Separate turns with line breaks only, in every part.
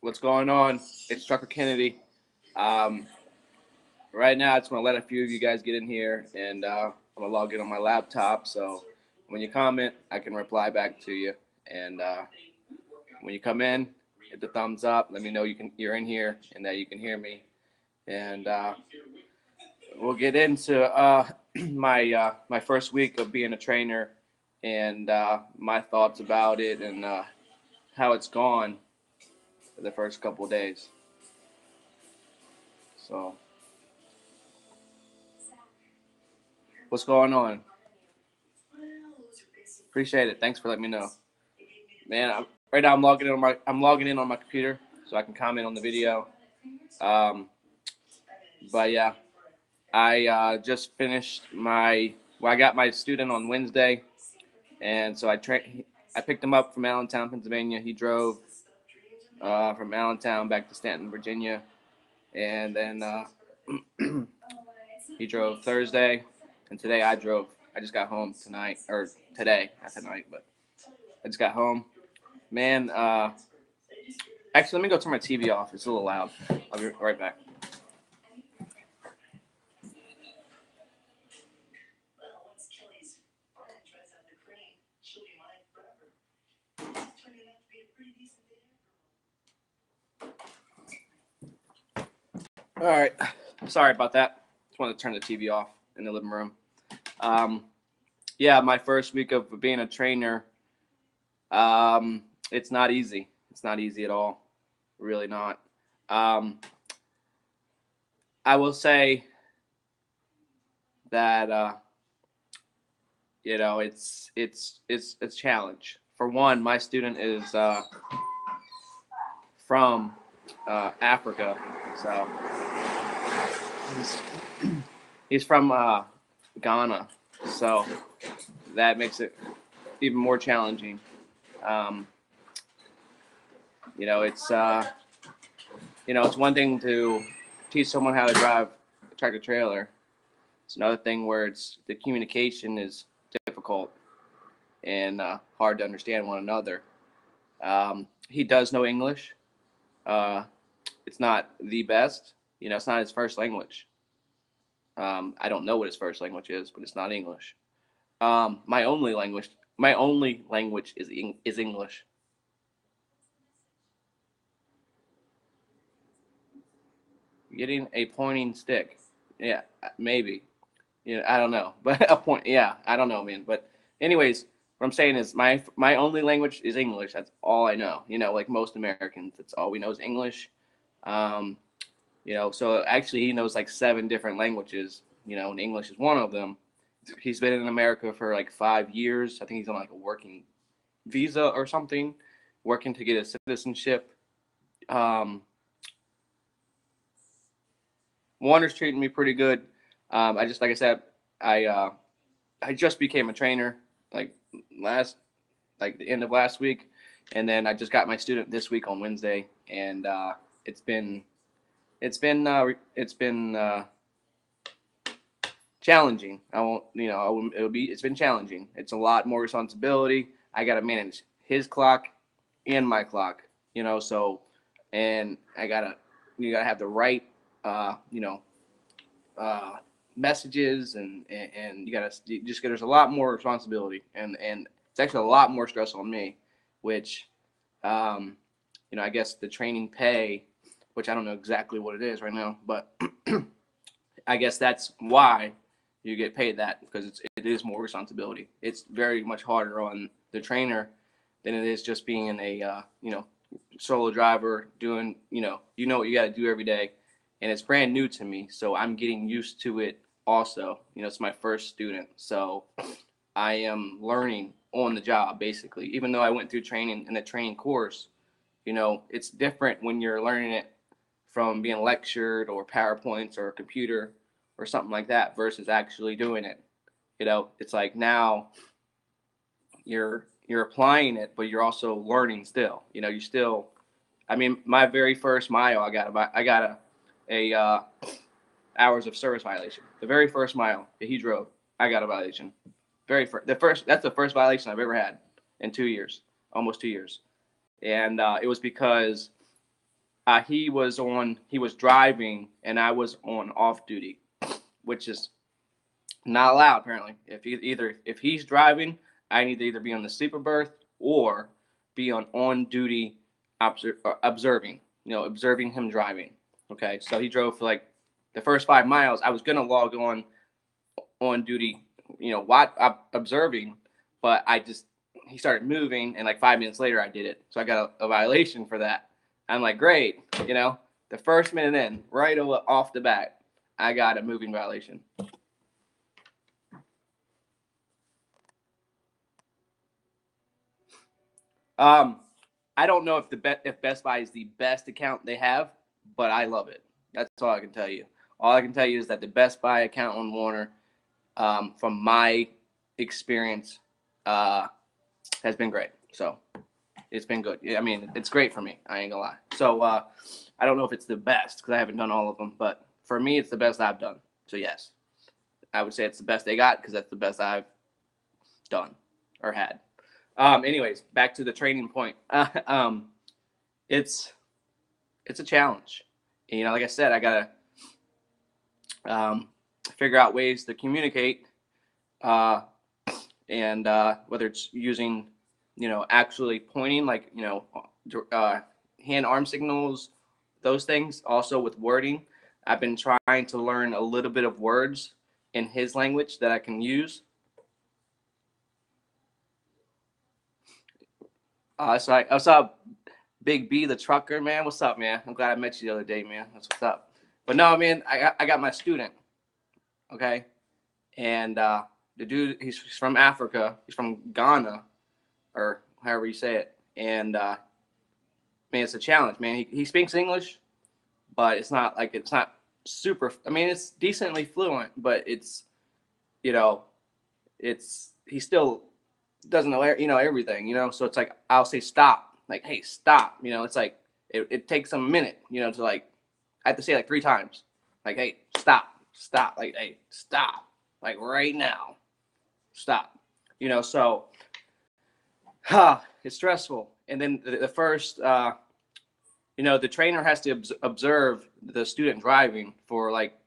What's going on? It's Trucker Kennedy. Um, right now, I just want to let a few of you guys get in here, and I'm gonna log in on my laptop. So when you comment, I can reply back to you. And when you come in, hit the thumbs up. Let me know you're in here and that you can hear me. And we'll get into my first week of being a trainer and my thoughts about it and how it's gone for the first couple of days. So, what's going on? Appreciate it. Thanks for letting me know, man. Right now, I'm logging in on my computer so I can comment on the video. Um, but yeah, I just finished I got my student on Wednesday, and so I picked him up from Allentown, Pennsylvania. He drove from Allentown back to Stanton, Virginia, and then he drove Thursday, and today I drove. I just got home tonight, or today, not tonight, but I just got home. Man, actually, let me go turn my TV off. It's a little loud. I'll be right back. All right. Sorry about that. Just wanted to turn the TV off in the living room. Um, yeah, my first week of being a trainer, it's not easy. It's not easy at all. Really not. Um, I will say that it's a challenge. For one, my student is from Africa, so he's, he's from Ghana, so that makes it even more challenging. Um, it's it's one thing to teach someone how to drive a tractor trailer. It's another thing where the communication is difficult and hard to understand one another. He does know English. Uh, it's not the best. It's not his first language. I don't know what his first language is, but it's not English. My only language is English. Getting a pointing stick, yeah, maybe. I don't know, but a point, yeah, I don't know, man. But anyways, what I'm saying is my only language is English. That's all I know. Like most Americans, that's all we know is English. Um, so actually he knows like 7 different languages. And English is one of them. He's been in America for like 5 years. I think he's on like a working visa or something, working to get his citizenship. Um, Warner's treating me pretty good. I just, like I said, I just became a trainer like the end of last week, and then I just got my student this week on Wednesday, and it's been it's been it's been challenging. I won't, I won't, it's been challenging. It's a lot more responsibility. I got to manage his clock and my clock, so, and you gotta have the right, uh, you know, uh, messages and you just get, there's a lot more responsibility and it's actually a lot more stress on me, which, um, I guess the training pay, which I don't know exactly what it is right now, but I guess that's why you get paid that, because it is more responsibility. It's very much harder on the trainer than it is just being a solo driver doing what you got to do every day, and it's brand new to me, so I'm getting used to it. Also, it's my first student, so I am learning on the job basically. Even though I went through training in the training course, it's different when you're learning it from being lectured or PowerPoints or a computer or something like that versus actually doing it. It's like now you're applying it, but you're also learning still. You still. I mean, my very first mile, I got a hours of service violation. The very first mile that he drove, I got a violation. That's the first violation I've ever had in 2 years, almost 2 years, and it was because He was driving, and I was on off duty, which is not allowed apparently. If he's driving, I need to either be on the sleeper berth or be on duty observing. Observing him driving. Okay, so he drove for like the first 5 miles. I was gonna log on duty, observing, but he started moving, and like 5 minutes later, I did it. So I got a violation for that. I'm like, great, the first minute in, right off the bat, I got a moving violation. I don't know if Best Buy is the best account they have, but I love it. That's all I can tell you. All I can tell you is that the Best Buy account on Warner, from my experience, has been great. So it's been good. I mean, it's great for me. I ain't gonna lie. So I don't know if it's the best because I haven't done all of them, but for me, it's the best I've done. So yes, I would say it's the best they got because that's the best I've done or had. Anyways, back to the training point. It's a challenge. Like I said, I gotta figure out ways to communicate, and whether it's using, actually pointing, like hand arm signals, those things. Also with wording, I've been trying to learn a little bit of words in his language that I can use. So I saw Big B, the trucker, man. What's up, man? I'm glad I met you the other day, man. That's what's up. But no, man, I got my student, okay? And the dude, he's from Africa. He's from Ghana, or however you say it. And, man, it's a challenge, man. He speaks English, but it's not super. I mean, it's decently fluent, but it's, he still doesn't know, everything, So it's like, I'll say stop, like, hey, stop, it's like, it takes a minute, to like, I have to say like 3 times, like, hey, stop, like, hey, stop, like right now, stop, so, it's stressful. And then the first, the trainer has to observe the student driving for like,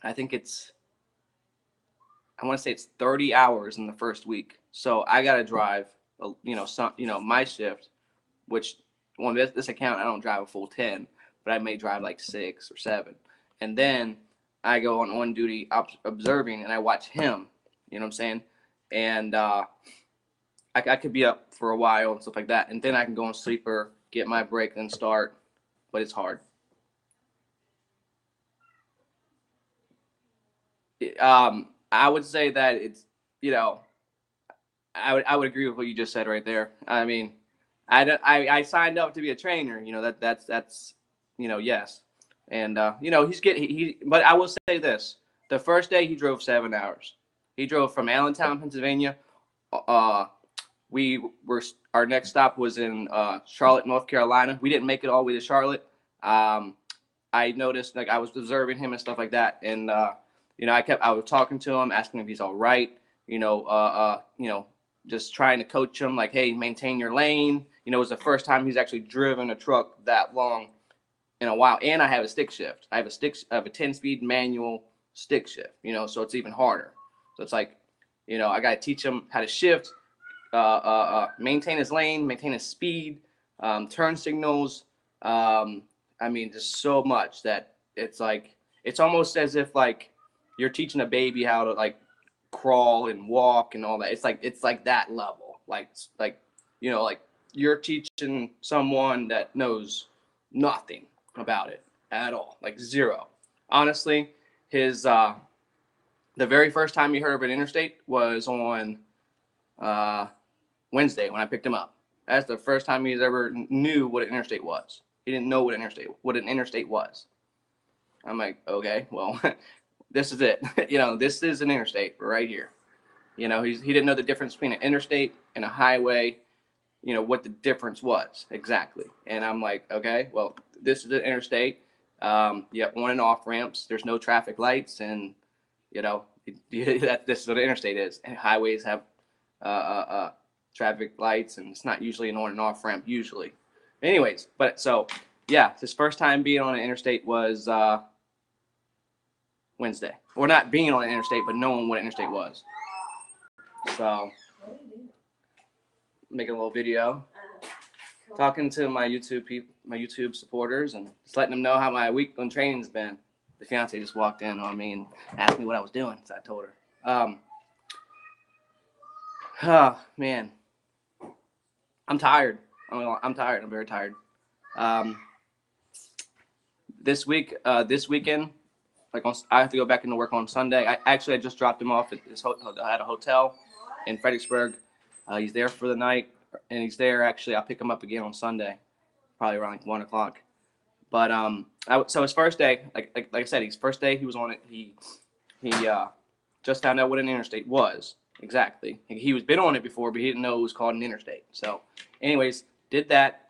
I want to say it's 30 hours in the first week. So I got to drive, my shift, which on this account, I don't drive a full 10, but I may drive like 6 or 7. And then I go on duty observing, and I watch him, you know what I'm saying? And I could be up for a while and stuff like that. And then I can go on sleeper, get my break, then start. But it's hard. I would say that it's, I would agree with what you just said right there. I mean, I signed up to be a trainer. That's yes, and But I will say this: the first day he drove 7 hours. He drove from Allentown, Pennsylvania. Our next stop was in Charlotte, North Carolina. We didn't make it all the way to Charlotte. I noticed, like, I was observing him and stuff like that, and I was talking to him, asking if he's all right. Just trying to coach him, like, hey, maintain your lane. It was the first time he's actually driven a truck that long in a while. And I have a stick shift. I have a 10-speed manual stick shift, so it's even harder. So it's like, I got to teach him how to shift, maintain his lane, maintain his speed, turn signals. I mean, just so much that it's like, it's almost as if like you're teaching a baby how to like crawl and walk and all that. It's like that level, like you're teaching someone that knows nothing about it at all, like zero. Honestly, the very first time he heard of an interstate was on Wednesday when I picked him up. That's the first time he's ever knew what an interstate was. He didn't know what an interstate was. I'm like, okay, well, this is it. This is an interstate right here. He didn't know the difference between an interstate and a highway, what the difference was exactly. And I'm like, okay, well, this is an interstate. You have on and off ramps. There's no traffic lights, and this is what an interstate is. And highways have traffic lights, and it's not usually an on and off ramp usually. Anyways, but so yeah, his first time being on an interstate was Wednesday. Or not being on an interstate, but knowing what an interstate was. So, making a little video, talking to my YouTube people, my YouTube supporters, and just letting them know how my week on training's been. The fiance just walked in on me and asked me what I was doing, so I told her. Oh man, I'm tired. I'm tired. I'm very tired. This weekend, like I have to go back into work on Sunday. I just dropped him off at at a hotel in Fredericksburg. He's there for the night, and he's there. Actually, I'll pick him up again on Sunday, probably around like 1 o'clock. But so his first day, like I said, his first day he was on it. He just found out what an interstate was exactly. He was been on it before, but he didn't know it was called an interstate. So, anyways, did that.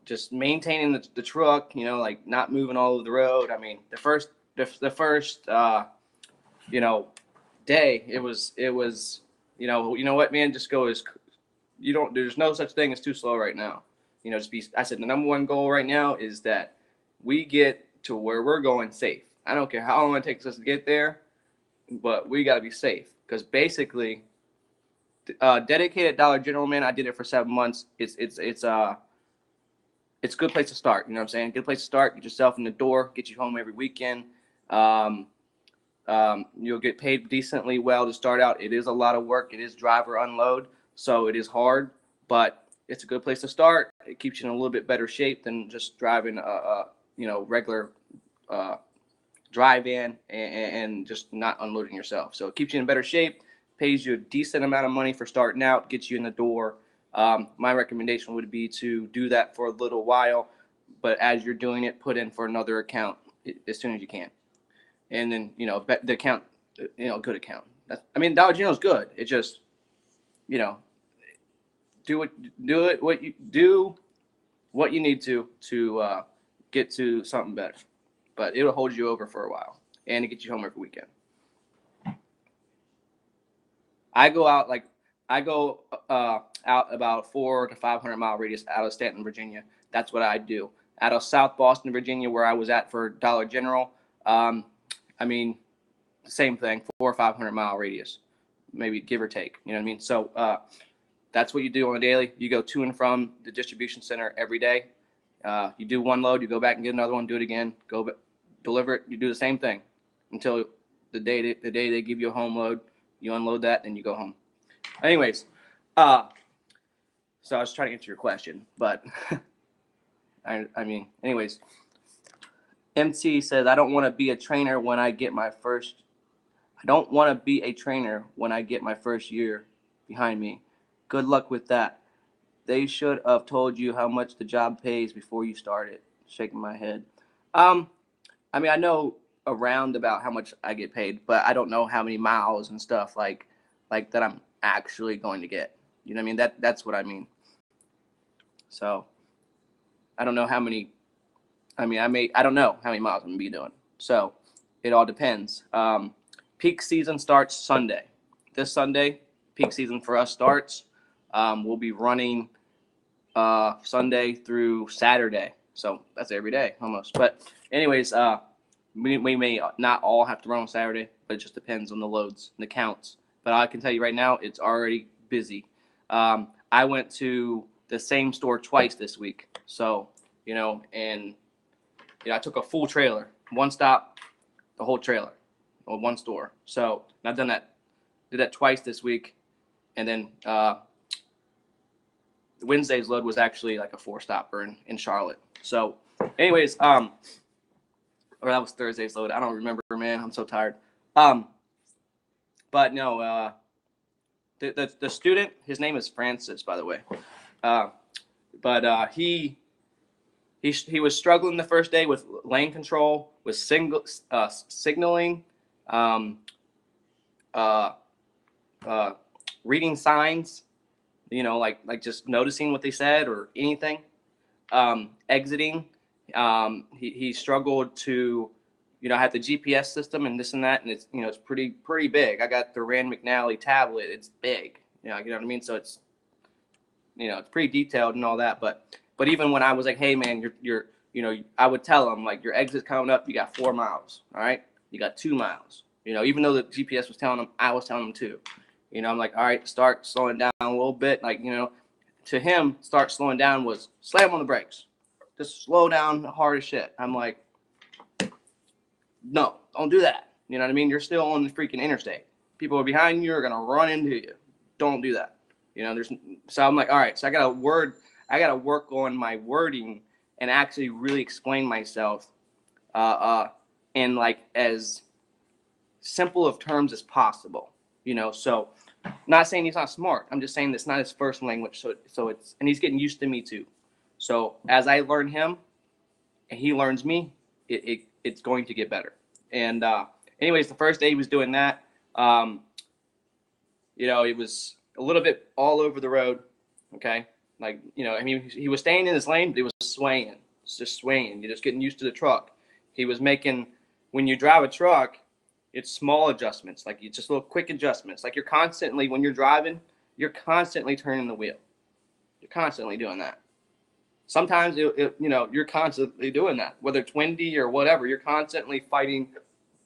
Just maintaining the truck. Like not moving all over the road. I mean, the first day it was what, man, just go as there's no such thing as too slow right now. I said the number one goal right now is that we get to where we're going safe. I don't care how long it takes us to get there, but we got to be safe. Because basically, dedicated Dollar General, man, I did it for 7 months. It's a good place to start. You know what I'm saying? Good place to start. Get yourself in the door. Get you home every weekend. You'll get paid decently well to start out. It is a lot of work. It is driver unload, so it is hard, but it's a good place to start. It keeps you in a little bit better shape than just driving regular drive-in and just not unloading yourself. So it keeps you in better shape, pays you a decent amount of money for starting out, gets you in the door. My recommendation would be to do that for a little while, but as you're doing it, put in for another account as soon as you can. And then, the account, good account. Dollar General is good. It just, do what you need to get to something better. But it'll hold you over for a while and to get you home every weekend. I go out about 400 to 500 mile radius out of Stanton, Virginia. That's what I do. Out of South Boston, Virginia, where I was at for Dollar General, same thing, 400 or 500 mile radius, maybe give or take. You know what I mean? So that's what you do on a daily. You go to and from the distribution center every day. You do one load, you go back and get another one, do it again, deliver it. You do the same thing until the day they give you a home load. You unload that, and you go home. Anyways, so I was trying to answer your question, but anyways, MC says, I don't want to be a trainer when I get my first year behind me. Good luck with that. They should have told you how much the job pays before you started. Shaking my head. I know around about how much I get paid, but I don't know how many miles and stuff like that I'm actually going to get. You know what I mean? That's what I mean. So I don't know how many. I don't know how many miles I'm gonna be doing. So it all depends. Peak season starts Sunday. This Sunday, peak season for us starts. We'll be running Sunday through Saturday. So that's every day almost. But anyways, we may not all have to run on Saturday, but it just depends on the loads and the counts. But I can tell you right now, it's already busy. I went to the same store twice this week. So, I took a full trailer, one stop, the whole trailer, or one store. So I've did that twice this week. And then Wednesday's load was actually like a 4-stopper in Charlotte. So anyways, or that was Thursday's load. I don't remember, man. I'm so tired. But no, the student, his name is Francis, by the way. But he was struggling the first day with lane control, with signaling, reading signs, like just noticing what they said or anything. Exiting, he struggled to, have the GPS system and this and that, and it's it's pretty big. I got the Rand McNally tablet. It's big, you know what I mean. So it's it's pretty detailed and all that, but But even when I was like, hey man, you're I would tell them like your exit's coming up. You got 4 miles. All right, you got 2 miles. Even though the GPS was telling them, I was telling them too. I'm like, all right, start slowing down a little bit. Like, to him, start slowing down was slam on the brakes. Just slow down hard as shit. I'm like, no, don't do that. You know what I mean? You're still on the freaking interstate. People are behind you are gonna run into you. Don't do that. So I'm like, all right, so I gotta work on my wording and actually really explain myself in like as simple of terms as possible. So not saying he's not smart. I'm just saying that's not his first language. So it's, and he's getting used to me too. So as I learn him and he learns me, it's going to get better. And anyways, the first day he was doing that. It was a little bit all over the road. Okay. Like, he was staying in his lane, but he was swaying. It's just swaying. You're just getting used to the truck. He was making, when you drive a truck, it's small adjustments. Like, it's just little quick adjustments. Like, you're constantly, when you're driving, you're constantly turning the wheel. You're constantly doing that. Sometimes, you're constantly doing that. Whether it's windy or whatever, you're constantly fighting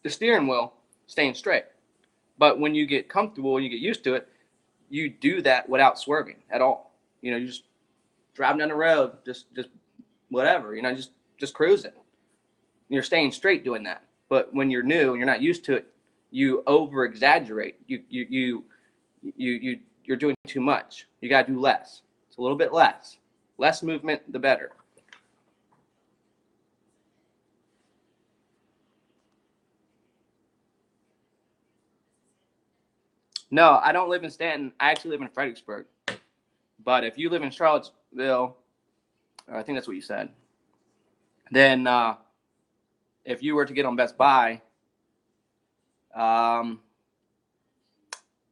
the steering wheel, staying straight. But when you get comfortable and you get used to it, you do that without swerving at all. You just driving down the road, just whatever, just cruising. You're staying straight doing that. But when you're new and you're not used to it, you over exaggerate. You're doing too much. You got to do less. It's a little bit less. Less movement, the better. No, I don't live in Stanton. I actually live in Fredericksburg. But if you live in Charlottesville, I think that's what you said, then if you were to get on Best Buy,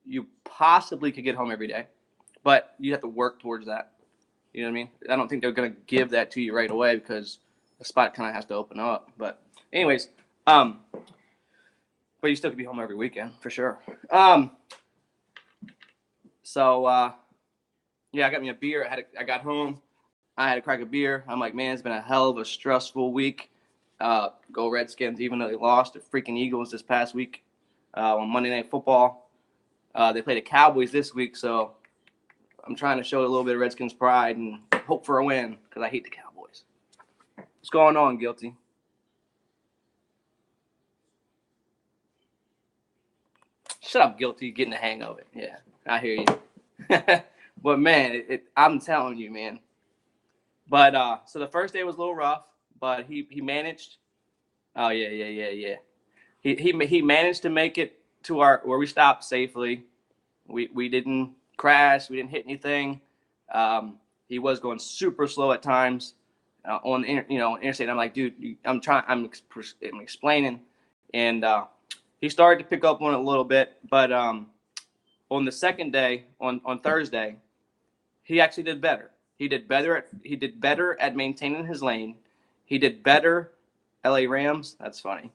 you possibly could get home every day, but you have to work towards that. You know what I mean? I don't think they're going to give that to you right away because the spot kind of has to open up. But anyways, but you still could be home every weekend for sure. Yeah, I got me a beer. I got home. I had a crack of beer. I'm like, man, it's been a hell of a stressful week. Go Redskins, even though they lost the freaking Eagles this past week on Monday Night Football. They played the Cowboys this week, so I'm trying to show a little bit of Redskins pride and hope for a win because I hate the Cowboys. What's going on, Guilty? Shut up, Guilty. Getting the hang of it. Yeah, I hear you. But, man, I'm telling you, man. But so the first day was a little rough, but he managed. Oh, yeah. He managed to make it to where we stopped safely. We didn't crash. We didn't hit anything. He was going super slow at times on the interstate. I'm like, dude, I'm explaining, and he started to pick up on it a little bit. But on the second day, on Thursday, he actually did better. He did better at maintaining his lane. He did better. LA Rams. That's funny.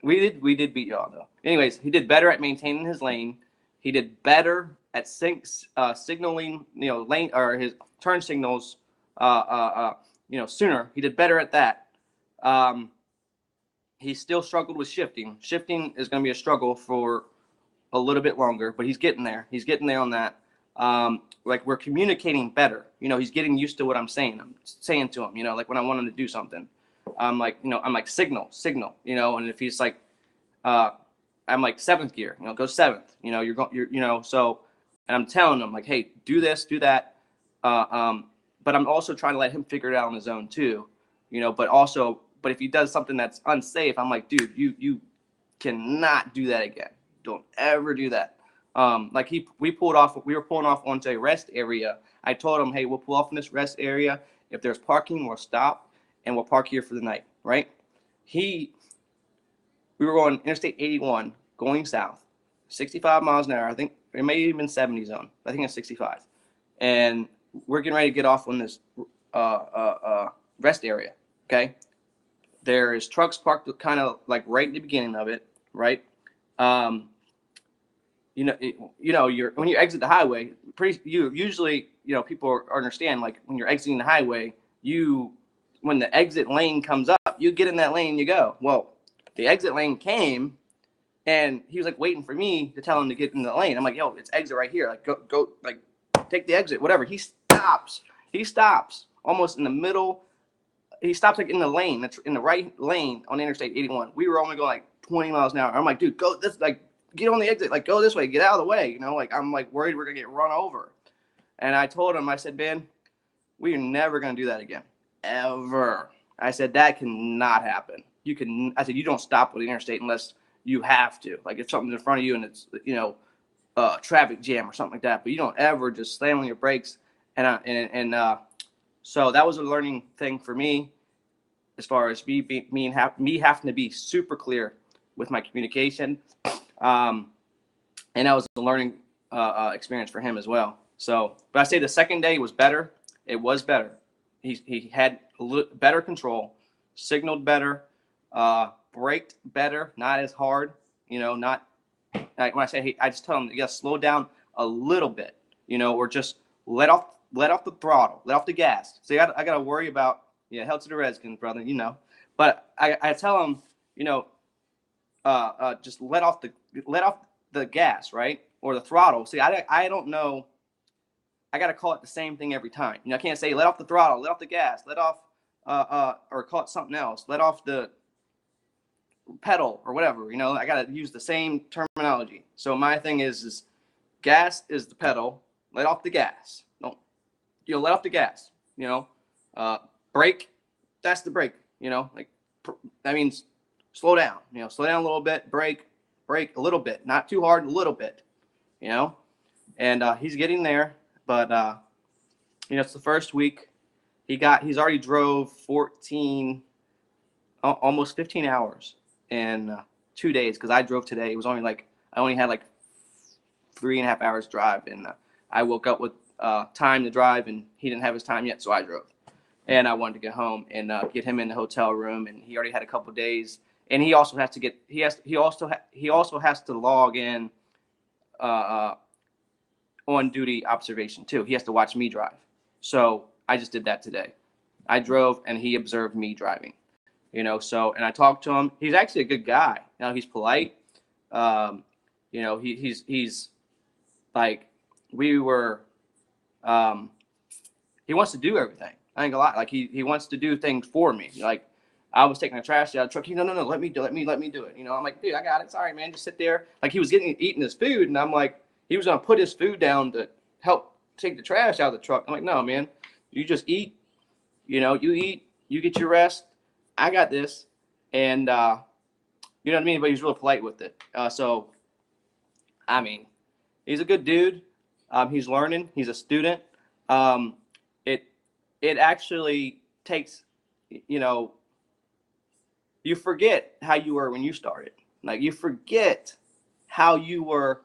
we did beat y'all though. Anyways, he did better at maintaining his lane. He did better at signaling, lane or his turn signals, sooner. He did better at that. He still struggled with shifting. Shifting is going to be a struggle for a little bit longer, but he's getting there. He's getting there on that. Like we're communicating better. He's getting used to what I'm saying. I'm saying to him, like when I want him to do something, I'm like signal, and if he's like, I'm like 7th gear, go 7th, you're going, so, and I'm telling him like, hey, do this, do that. But I'm also trying to let him figure it out on his own too, but if he does something that's unsafe, I'm like, dude, you cannot do that again. Don't ever do that. We were pulling off onto a rest area. I told him, hey, we'll pull off in this rest area. If there's parking, we'll stop and we'll park here for the night. Right. We were going Interstate 81 going south, 65 miles an hour. I think it may have been 70 zone. I think it's 65. And we're getting ready to get off on this, rest area. Okay. There's trucks parked kind of like right at the beginning of it. Right. When you exit the highway, you usually, people understand, like when you're exiting the highway, when the exit lane comes up, you get in that lane and you go. Well, the exit lane came, and he was like waiting for me to tell him to get in the lane. I'm like, yo, it's exit right here. Like, go, like, take the exit, whatever. He stops almost in the middle. He stops like in the lane, that's in the right lane on Interstate 81. We were only going like 20 miles an hour. I'm like, dude, go this, like, get on the exit, like, go this way, get out of the way. Like, I'm like worried we're gonna get run over. And I told him, I said, man, we are never gonna do that again, ever. I said, that cannot happen. I said, you don't stop with the interstate unless you have to. Like, if something's in front of you and it's, traffic jam or something like that, but you don't ever just slam on your brakes. So that was a learning thing for me, as far as me having to be super clear with my communication. And that was a learning experience for him as well. So, but I say the second day was better. It was better. He had a little better control, signaled better, braked better, not as hard. Not like when I say, hey, I just tell him, you gotta slow down a little bit, or just let off the throttle, let off the gas. So I gotta worry about, hell to the Redskins, brother, But I tell him, just let off the gas, right, or the throttle. See, I don't know. I gotta call it the same thing every time. I can't say let off the throttle, let off the gas, let off, or call it something else, let off the pedal or whatever. I gotta use the same terminology. So my thing is gas is the pedal, let off the gas. Don't let off the gas. Brake, that's the brake. Like that means slow down. Slow down a little bit, brake a little bit, not too hard, a little bit. And he's getting there, but it's the first week. He's already drove 14, almost 15 hours in 2 days, because I drove today. It was only like I only had like 3.5 hours drive, and I woke up with time to drive, and he didn't have his time yet, so I drove. And I wanted to get home and get him in the hotel room, and he already had a couple days. And he also has to get he also has to log in on duty observation too. He has to watch me drive. So I just did that today. I drove and he observed me driving. So, and I talked to him. He's actually a good guy. He's polite. He's like, he wants to do everything. I ain't gonna lie. Like he wants to do things for me. Like I was taking the trash out of the truck. No, let me do it. I'm like, dude, I got it. Sorry, man. Just sit there. Like he was eating his food, and I'm like, he was gonna put his food down to help take the trash out of the truck. I'm like, no, man. You just eat. You eat. You get your rest. I got this, and you know what I mean. But he's real polite with it. So, I mean, he's a good dude. He's learning. He's a student. It actually takes, you forget how you were when you started. Like you forget how you were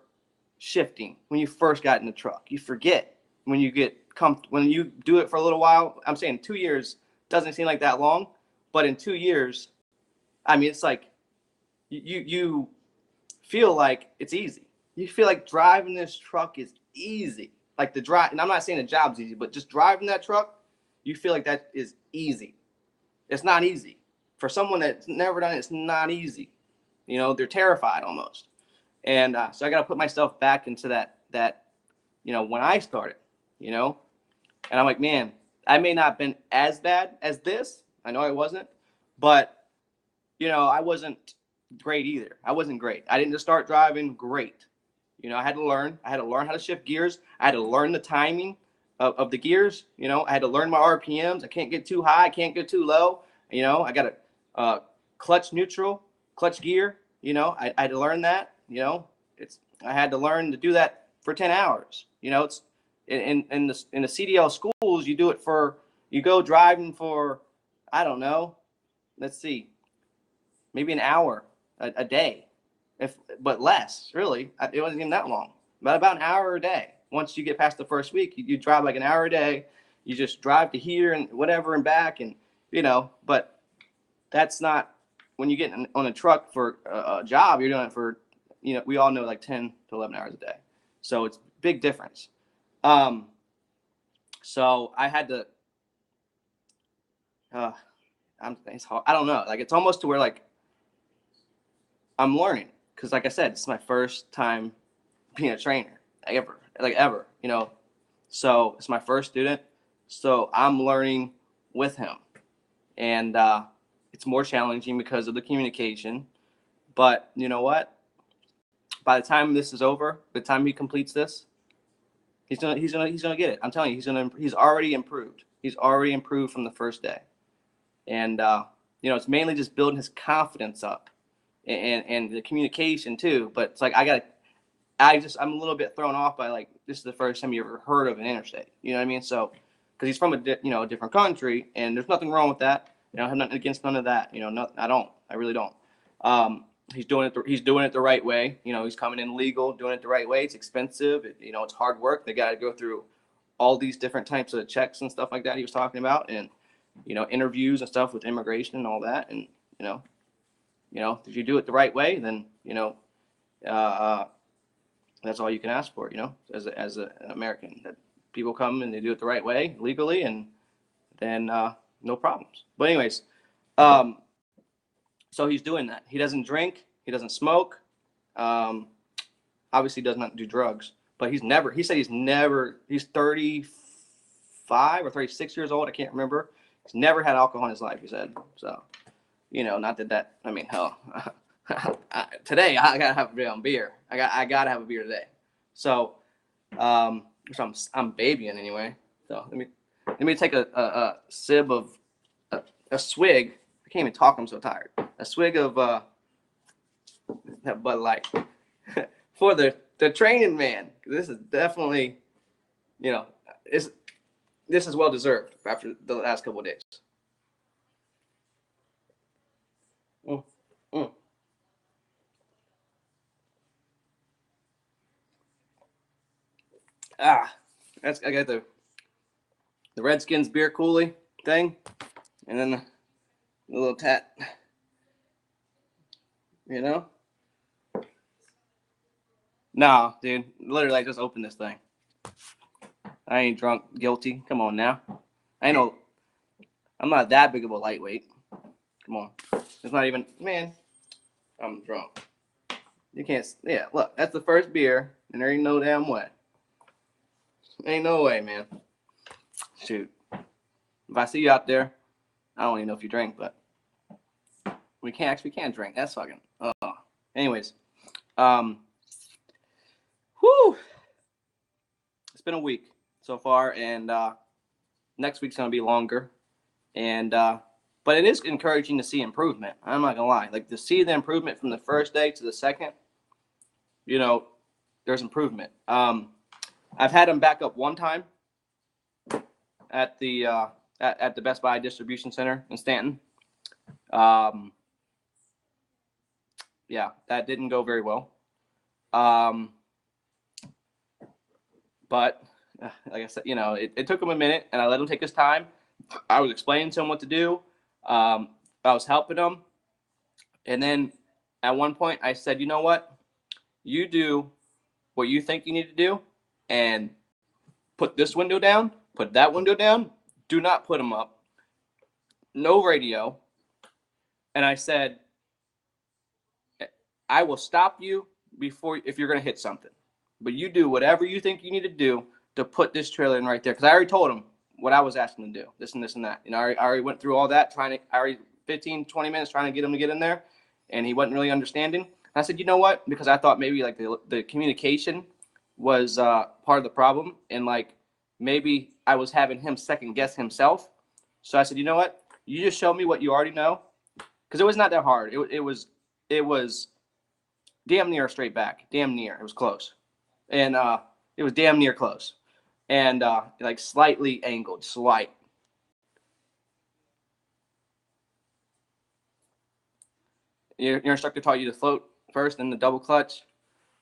shifting when you first got in the truck. You forget when you get comfortable, when you do it for a little while. I'm saying 2 years doesn't seem like that long, but in 2 years, I mean, it's like you feel like it's easy. You feel like driving this truck is easy. Like the drive, and I'm not saying the job's easy, but just driving that truck, you feel like that is easy. It's not easy. For someone that's never done it, it's not easy. They're terrified almost. And so I got to put myself back into that, when I started, and I'm like, man, I may not have been as bad as this. I know I wasn't, but, I wasn't great either. I wasn't great. I didn't just start driving great. I had to learn. I had to learn how to shift gears. I had to learn the timing of the gears. I had to learn my RPMs. I can't get too high. I can't get too low. I got a clutch neutral, clutch gear. I had to learn that. I had to learn to do that for 10 hours. It's in the CDL schools. You go driving for, I don't know. Let's see, maybe an hour a day, but less really. It wasn't even that long, but about an hour a day. Once you get past the first week, you drive like an hour a day. You just drive to here and whatever and back, and but that's not when you get on a truck for a job. You're doing it for, we all know, like 10 to 11 hours a day. So it's a big difference. So I had to. It's hard. I don't know. Like it's almost to where like I'm learning because, like I said, it's my first time being a trainer ever. So it's my first student. So I'm learning with him, and it's more challenging because of the communication. But you know what? By the time this is over, the time he completes this, he's gonna get it. I'm telling you, he's already improved. He's already improved from the first day, and it's mainly just building his confidence up, and the communication too. But it's like I'm a little bit thrown off by like this is the first time you ever heard of an interstate. You know what I mean? So because he's from a different country, and there's nothing wrong with that. I have nothing against none of that. I really don't. He's doing it. He's doing it the right way. He's coming in legal, doing it the right way. It's expensive. It's hard work. They got to go through all these different types of checks and stuff like that he was talking about, and interviews and stuff with immigration and all that. And if you do it the right way, then that's all you can ask for. As an American, that people come and they do it the right way legally, and then no problems. But anyways, so he's doing that. He doesn't drink. He doesn't smoke. Obviously does not do drugs. But he said he's 35 or 36 years old. I can't remember. He's never had alcohol in his life, he said. So, not that, I mean, hell, today I got to have a beer. I got to have a beer today. So, so I'm babying anyway. So let me take a sip of, a swig. I can't even talk. I'm so tired. A swig of that Bud Light for the training man. This is definitely, this is well deserved after the last couple of days. Mm, mm. I got the Redskins beer coolie thing, and then the little tat. No, dude. Literally, I just opened this thing. I ain't drunk, guilty. Come on now. I'm not that big of a lightweight. Come on. It's not even, man, I'm drunk. You can't, yeah, look, that's the first beer, and there ain't no damn way. Ain't no way, man. Shoot. If I see you out there, I don't even know if you drink, but we can't drink. That's fucking, anyways. Whew. It's been a week so far, and next week's going to be longer. And, but it is encouraging to see improvement. I'm not going to lie. Like, to see the improvement from the first day to the second, there's improvement. I've had him back up one time at the at the Best Buy distribution center in Stanton. Yeah, that didn't go very well. But like I said, it took him a minute, and I let him take his time. I was explaining to him what to do. I was helping him. And then at one point I said, you know what? You do what you think you need to do, and put this window down, put that window down. Do not put them up. No radio. And I said, I will stop you if you're going to hit something. But you do whatever you think you need to do to put this trailer in right there. Because I already told him what I was asking him to do, this and this and that. I already went through all that, 15, 20 minutes trying to get him to get in there. And he wasn't really understanding. And I said, you know what? Because I thought maybe like the communication was part of the problem. And like maybe I was having him second guess himself. So I said, you know what? You just show me what you already know. Because it was not that hard. It was damn near straight back. Damn near. It was close. And it was damn near close. And like slightly angled. Slight. Your instructor taught you to float first, then the double clutch.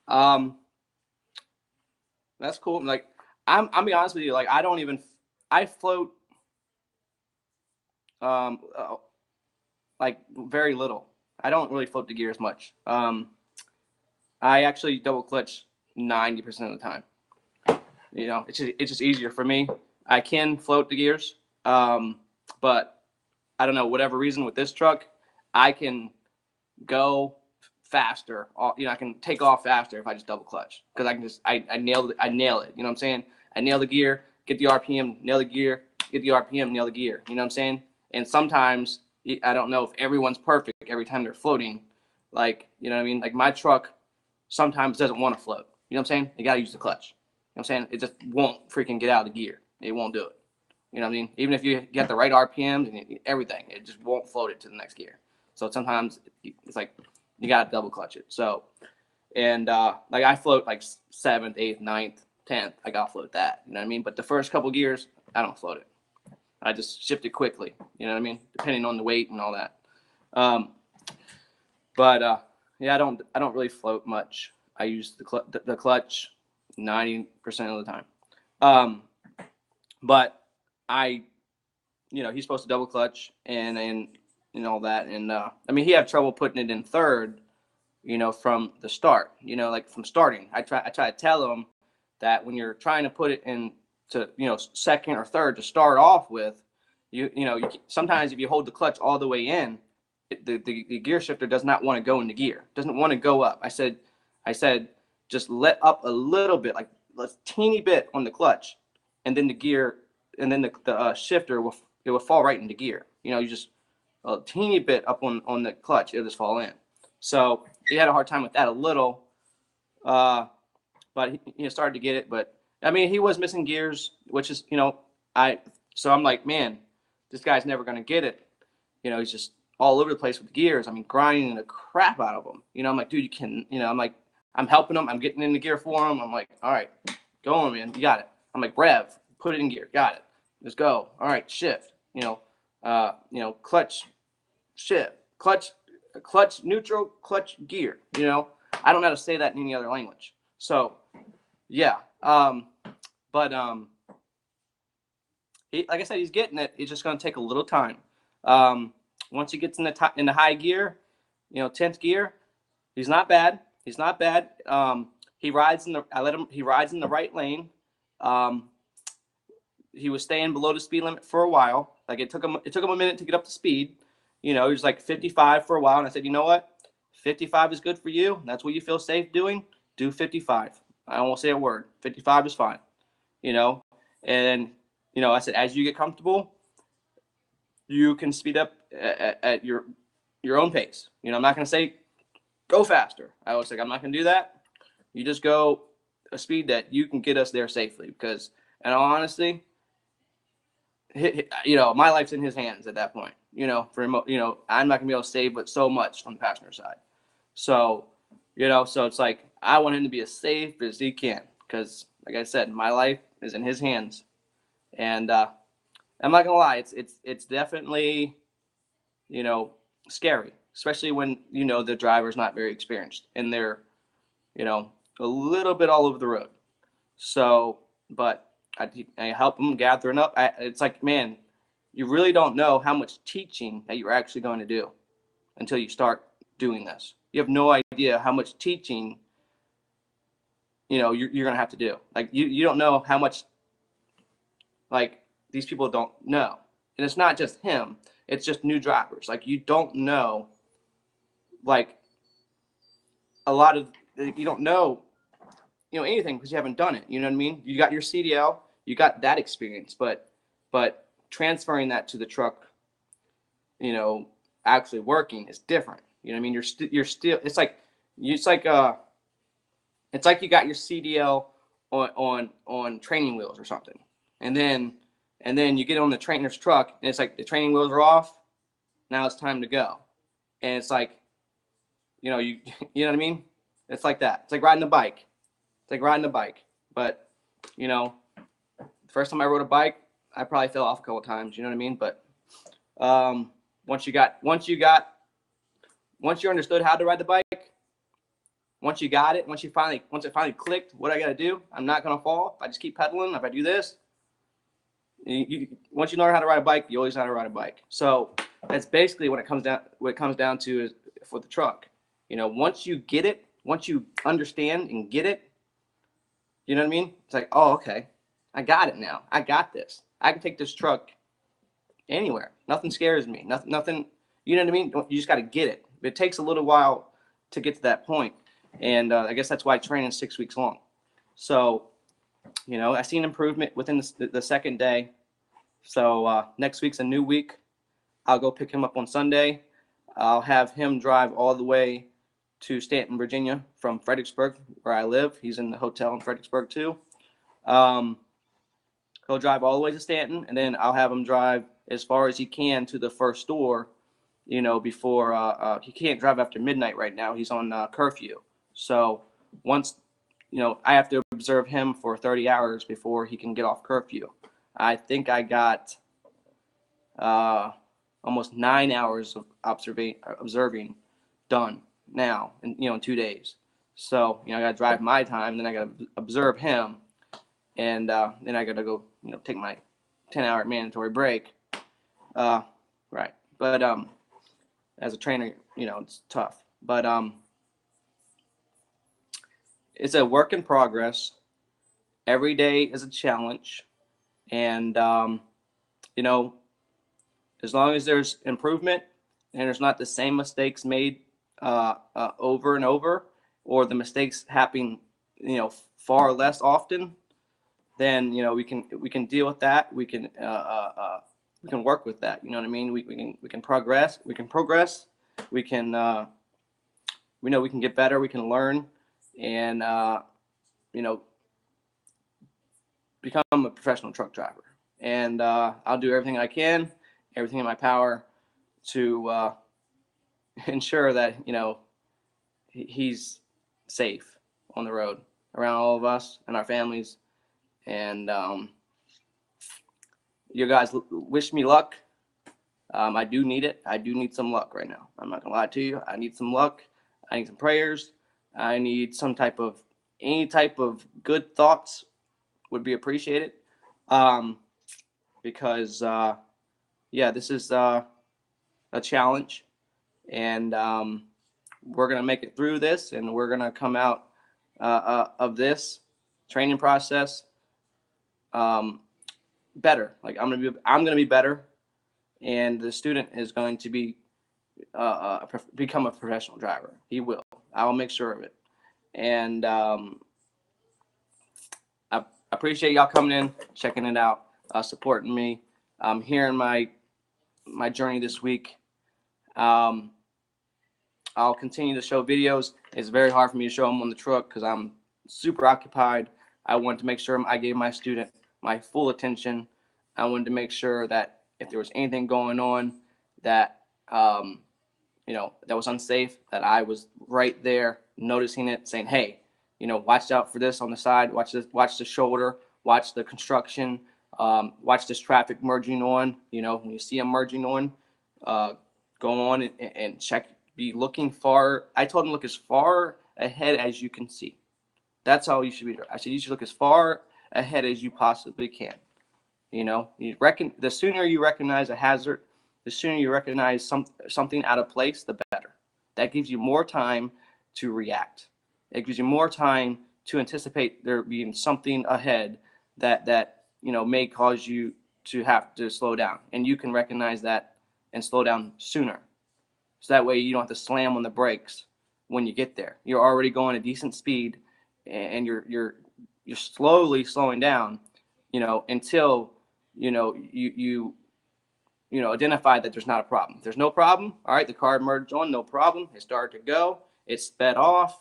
That's cool. Like I'm be honest with you. Like I float like very little. I don't really float the gears much. I actually double clutch 90% of the time. You know, it's just easier for me. I can float the gears, but I don't know, whatever reason with this truck, I can go faster. You know, I can take off faster if I just double clutch, because I can just I nail it. You know what I'm saying? I nail the gear, get the RPM, nail the gear, get the RPM, nail the gear. You know what I'm saying? And sometimes I don't know if everyone's perfect every time they're floating. Like, you know what I mean? Like my truck sometimes doesn't want to float. You know what I'm saying? You got to use the clutch. You know what I'm saying? It just won't freaking get out of the gear. It won't do it. You know what I mean? Even if you get the right RPMs and everything, it just won't float it to the next gear. So sometimes it's like you got to double clutch it. So, and like I float like 7th, 8th, 9th, 10th. I got to float that. You know what I mean? But the first couple gears, I don't float it. I just shift it quickly. You know what I mean? Depending on the weight and all that. Yeah, I don't really float much. I use the clutch 90% of the time. But you know, he's supposed to double clutch and all that. And I mean, he had trouble putting it in third, you know, from the start. You know, like from starting. I try to tell him that when you're trying to put it in to, you know, second or third to start off with, you know, sometimes if you hold the clutch all the way in, the gear shifter does not want to go into gear. Doesn't want to go up. I said, just let up a little bit, like a teeny bit on the clutch, and then the gear, and then the shifter will fall right into gear. You know, you just a teeny bit up on the clutch, it'll just fall in. So he had a hard time with that a little, but he started to get it. But I mean, he was missing gears, which is, you know, so I'm like, man, this guy's never gonna get it. You know, he's just all over the place with the gears. I mean, grinding the crap out of them. You know, I'm like, dude, you can, you know, I'm like, I'm helping him. I'm getting in the gear for him. I'm like, all right, go on, man. You got it. I'm like, rev, put it in gear. Got it. Let's go. All right, shift. You know, clutch, shift, clutch, neutral, clutch, gear. You know, I don't know how to say that in any other language. So, yeah. Like I said, he's getting it. It's just going to take a little time. Once he gets in the high gear, you know, 10th gear, he's not bad. He's not bad. He rides he rides in the right lane. He was staying below the speed limit for a while. Like it took him a minute to get up to speed. You know, he was like 55 for a while. And I said, you know what? 55 is good for you. That's what you feel safe doing. Do 55. I won't say a word. 55 is fine. You know, and, you know, I said, as you get comfortable, you can speed up at your own pace. You know, I'm not going to say go faster. I always say, I'm not going to do that. You just go a speed that you can get us there safely, because, and honestly, you know, my life's in his hands at that point. You know, you know, I'm not going to be able to save but so much on the passenger side. So, you know, so it's like, I want him to be as safe as he can, because, like I said, my life is in his hands. And I'm not gonna lie, it's definitely, you know, scary, especially when, you know, the driver's not very experienced and they're, you know, a little bit all over the road. So, but I help them gathering up. It's like, man, you really don't know how much teaching that you're actually going to do until you start doing this. You have no idea how much teaching, you know, you're gonna have to do. Like you don't know how much, like, these people don't know. And it's not just him, it's just new drivers. Like, you don't know, like, a lot of, you don't know, you know, anything because you haven't done it. You know what I mean? You got your CDL, you got that experience, but transferring that to the truck, you know, actually working is different. You know what I mean? You're still, it's like you got your CDL on training wheels or something. And then you get on the trainer's truck and it's like the training wheels are off. Now it's time to go. And it's like, you know, you know what I mean? It's like that. It's like riding a bike. But, you know, the first time I rode a bike, I probably fell off a couple of times, you know what I mean? But once you understood how to ride the bike, once you got it, once it finally clicked, what I got to do, I'm not going to fall. If I just keep pedaling, if I do this, once you learn how to ride a bike, you always know how to ride a bike. So that's basically what it comes down to is for the truck. You know, once you get it, once you understand and get it, You know what I mean? It's like, oh, okay, I got it now. I got this. I can take this truck anywhere. Nothing scares me. Nothing. You know what I mean? You just got to get it. It takes a little while to get to that point, and I guess that's why training is 6 weeks long. So, I seen improvement within the second day. So next week's a new week. I'll go pick him up on Sunday. I'll have him drive all the way to Stanton, Virginia from Fredericksburg, where I live. He's in the hotel in Fredericksburg too. Um, he'll drive all the way to Stanton, and then I'll have him drive as far as he can to the first store. Before he can't drive after midnight right now. He's on curfew. So once I have to observe him for 30 hours before he can get off curfew. I think I got almost 9 hours of observing done now in 2 days. So I got to drive my time, then I got to observe him, and then I got to go take my 10-hour mandatory break. Right, but as a trainer, it's tough, but it's a work in progress. Every day is a challenge, and as long as there's improvement and there's not the same mistakes made over and over, or the mistakes happen, far less often, then we can deal with that. We can work with that. You know what I mean? We can progress. We can progress. We can we can get better. We can learn, and become a professional truck driver. And I'll do everything I can, everything in my power to ensure that he's safe on the road around all of us and our families. And you guys wish me luck. I do need it. I do need some luck right now. I'm not gonna lie to you. I need some luck. I need some prayers. I need any type of good thoughts would be appreciated. Because this is a challenge, and we're gonna make it through this, and we're gonna come out of this training process better. Like I'm gonna be better, and the student is going to be become a professional driver. He will. I will make sure of it. And I appreciate y'all coming in, checking it out, supporting me, hearing my journey this week. I'll continue to show videos. It's very hard for me to show them on the truck because I'm super occupied. I wanted to make sure I gave my student my full attention. I wanted to make sure that if there was anything going on that that was unsafe, that I was right there noticing it, saying, hey, watch out for this on the side, watch the shoulder, watch the construction, watch this traffic merging on. When you see them merging on, go on and check, be looking far. I told them look as far ahead as you can see. That's how you should be. I said you should look as far ahead as you possibly can. The sooner you recognize a hazard, the sooner you recognize something out of place, the better. That gives you more time to react. It gives you more time to anticipate there being something ahead that may cause you to have to slow down, and you can recognize that and slow down sooner. So that way you don't have to slam on the brakes when you get there. You're already going at decent speed, and you're slowly slowing down, until you identify that there's not a problem. If there's no problem, all right, the car merged on, no problem. It started to go. It sped off.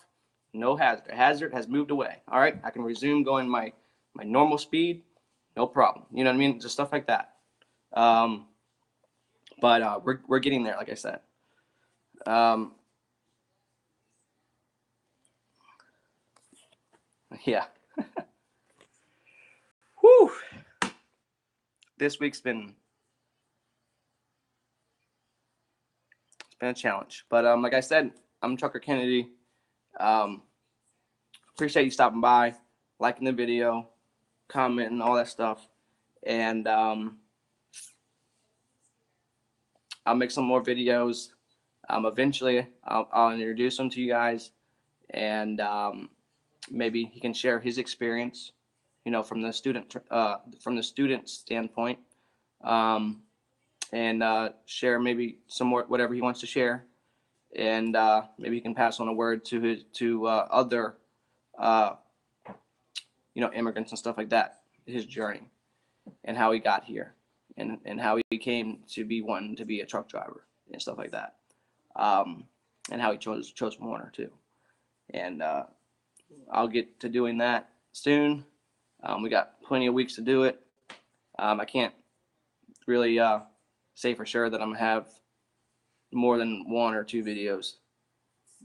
No hazard. The hazard has moved away. All right, I can resume going my normal speed. No problem. You know what I mean? Just stuff like that. But we're getting there, like I said. Yeah. Whew. This week's been a challenge, but like I said, I'm Trucker Kennedy. Appreciate you stopping by, liking the video, commenting, all that stuff, and I'll make some more videos. Eventually, I'll introduce them to you guys, and maybe he can share his experience, from the student standpoint, um, and share maybe some more whatever he wants to share, and maybe he can pass on a word to other uh, immigrants and stuff like that, his journey and how he got here, and how he came to be wanting to be a truck driver and stuff like that, um, and how he chose Warner too. And I'll get to doing that soon. We got plenty of weeks to do it. I can't really say for sure that I'm gonna have more than 1 or 2 videos,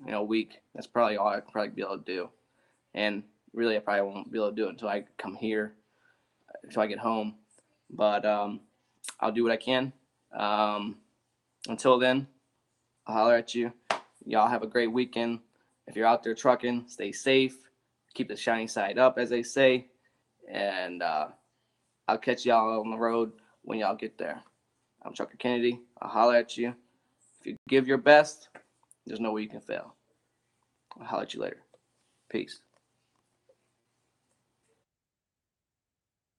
a week. That's probably all I'd probably be able to do. And really, I probably won't be able to do it until I come here, until I get home. But I'll do what I can. Until then, I'll holler at you. Y'all have a great weekend. If you're out there trucking, stay safe. Keep the shiny side up, as they say. And I'll catch y'all on the road when y'all get there. I'm Trucker Kennedy. I'll holler at you. If you give your best, there's no way you can fail. I'll holler at you later. Peace.